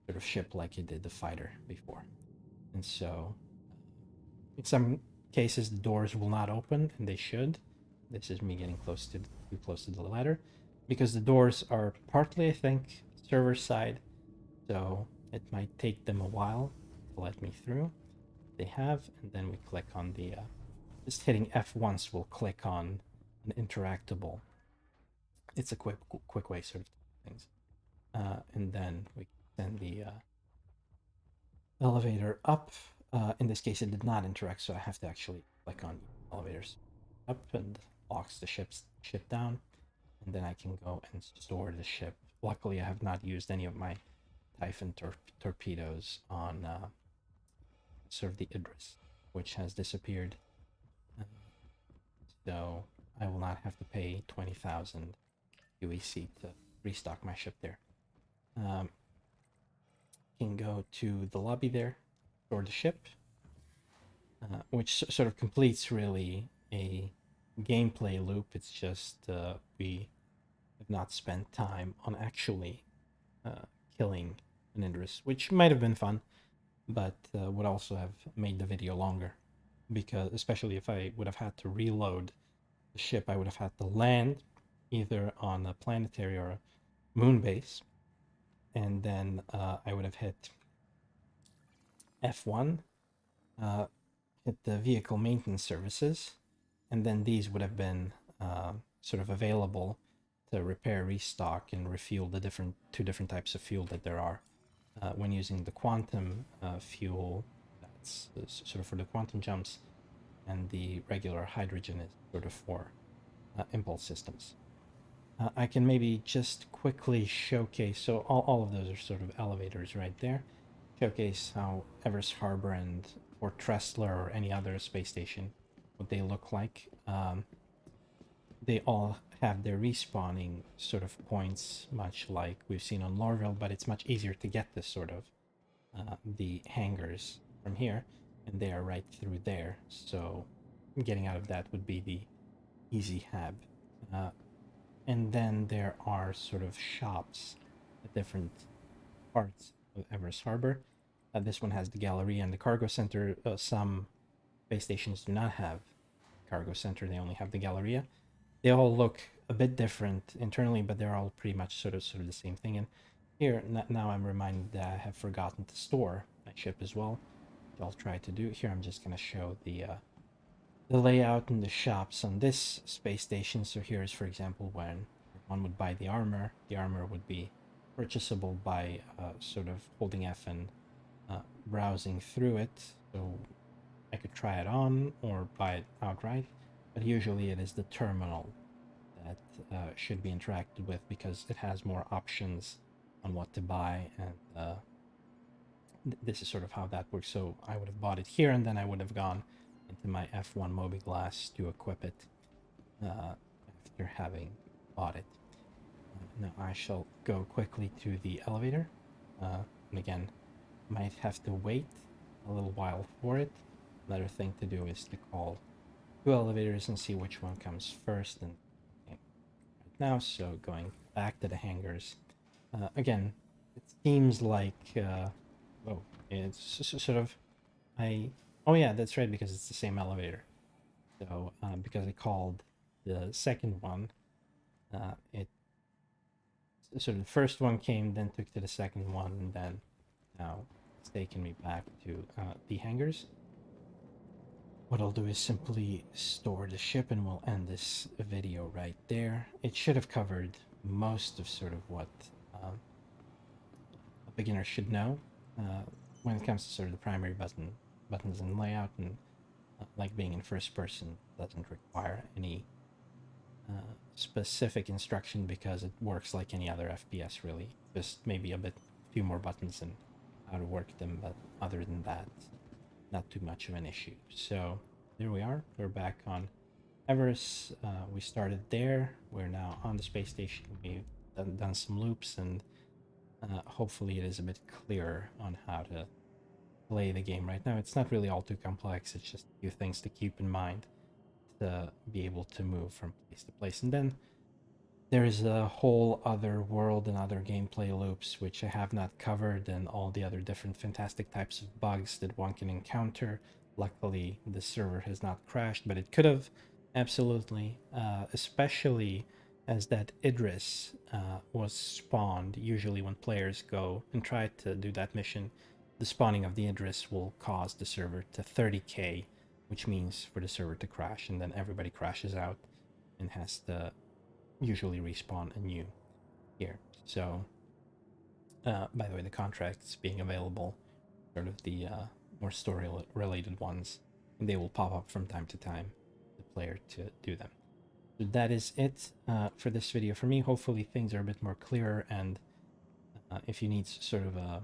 sort of ship like it did the fighter before. And so, in some cases, the doors will not open, and they should. This is me getting too close to the ladder, because the doors are partly, I think, server side, so it might take them a while to let me through. They have, and then we click on the just hitting F once will click on an interactable. It's a quick way sort of things, and then we send the elevator up. In this case, it did not interact, so I have to actually click on elevators up, and locks the ship down, and then I can go and store the ship. Luckily, I have not used any of my Typhon torpedoes on sort of the Idris, which has disappeared. So I will not have to pay 20,000 UEC to restock my ship there. Can go to the lobby there, store the ship, which sort of completes really a gameplay loop. It's just we have not spent time on actually killing an Idris, which might have been fun, but would also have made the video longer, because especially if I would have had to reload the ship, I would have had to land either on a planetary or a moon base, and then I would have hit F1, hit the vehicle maintenance services, and then these would have been sort of available to repair, restock, and refuel the two different types of fuel that there are. When using the quantum fuel, that's sort of for the quantum jumps, and the regular hydrogen is sort of for impulse systems. I can maybe just quickly showcase, so all of those are sort of elevators right there. Showcase how Everus Harbor and or Tressler or any other space station, what they look like. They all have their respawning sort of points, much like we've seen on Lorville, but it's much easier to get this sort of the hangars from here, and they are right through there. So getting out of that would be the easy hab. And then there are sort of shops at different parts of Everus Harbor. This one has the Galleria and the Cargo Center. Some space stations do not have Cargo Center, they only have the Galleria. They all look a bit different internally, but they're all pretty much sort of the same thing. And here, now I'm reminded that I have forgotten to store my ship as well, which I'll try to do. Here I'm just going to show the layout and the shops on this space station. So here is, for example, when one would buy the armor would be purchasable by sort of holding F and browsing through it. So I could try it on or buy it outright, but usually it is the terminal that should be interacted with, because it has more options on what to buy, and this is sort of how that works. So I would have bought it here, and then I would have gone into my F1 MobiGlass to equip it after having bought it. Now I shall go quickly to the elevator, and again, might have to wait a little while for it. Another thing to do is to call two elevators and see which one comes first. And right now, so going back to the hangars, again, it seems like oh, it's sort of oh yeah, that's right, because it's the same elevator. So because I called the second one, it sort of the first one came, then took to the second one, and then now it's taken me back to the hangars. What I'll do is simply store the ship, and we'll end this video right there. It should have covered most of sort of what a beginner should know when it comes to sort of the primary buttons and layout, and like being in first person doesn't require any specific instruction because it works like any other FPS really. Just maybe few more buttons and how to work them, but other than that, not too much of an issue. So there we are. We're back on Everus. We started there. We're now on the space station. We've done some loops, and hopefully it is a bit clearer on how to play the game right now. It's not really all too complex. It's just a few things to keep in mind to be able to move from place to place. And then there is a whole other world and other gameplay loops which I have not covered, and all the other different fantastic types of bugs that one can encounter. Luckily, the server has not crashed, but it could have, absolutely, especially as that Idris was spawned. Usually when players go and try to do that mission, the spawning of the Idris will cause the server to 30k, which means for the server to crash, and then everybody crashes out and has to usually respawn anew here. So, by the way, the contracts being available, sort of the more story-related ones, and they will pop up from time to time, the player to do them. So that is it for this video for me. Hopefully things are a bit more clearer, and if you need sort of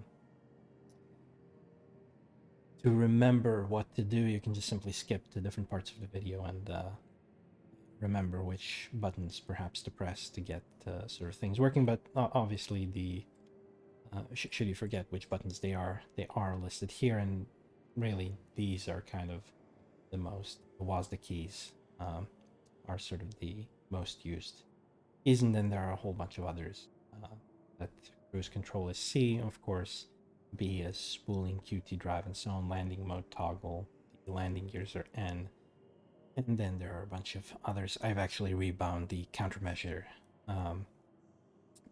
to remember what to do, you can just simply skip to different parts of the video and remember which buttons perhaps to press to get sort of things working. But obviously the should you forget which buttons they are listed here, and really these are kind of the WASD keys are sort of the most used keys, and then there are a whole bunch of others. That cruise control is C, of course. B is spooling, QT drive, and so on. Landing mode toggle. The landing gears are N. And then there are a bunch of others. I've actually rebound the countermeasure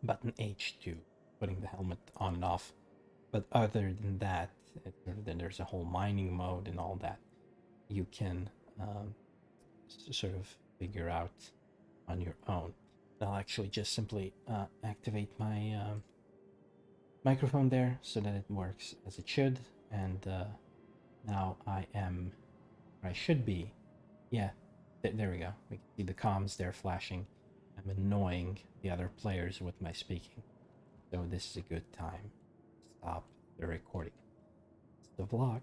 button H to putting the helmet on and off. But other than that, then there's a whole mining mode and all that you can sort of figure out on your own. I'll actually just simply activate my microphone there so that it works as it should. And now I am where I should be. Yeah, there we go. We can see the comms there flashing. I'm annoying the other players with my speaking. So this is a good time to stop the recording. It's the vlog.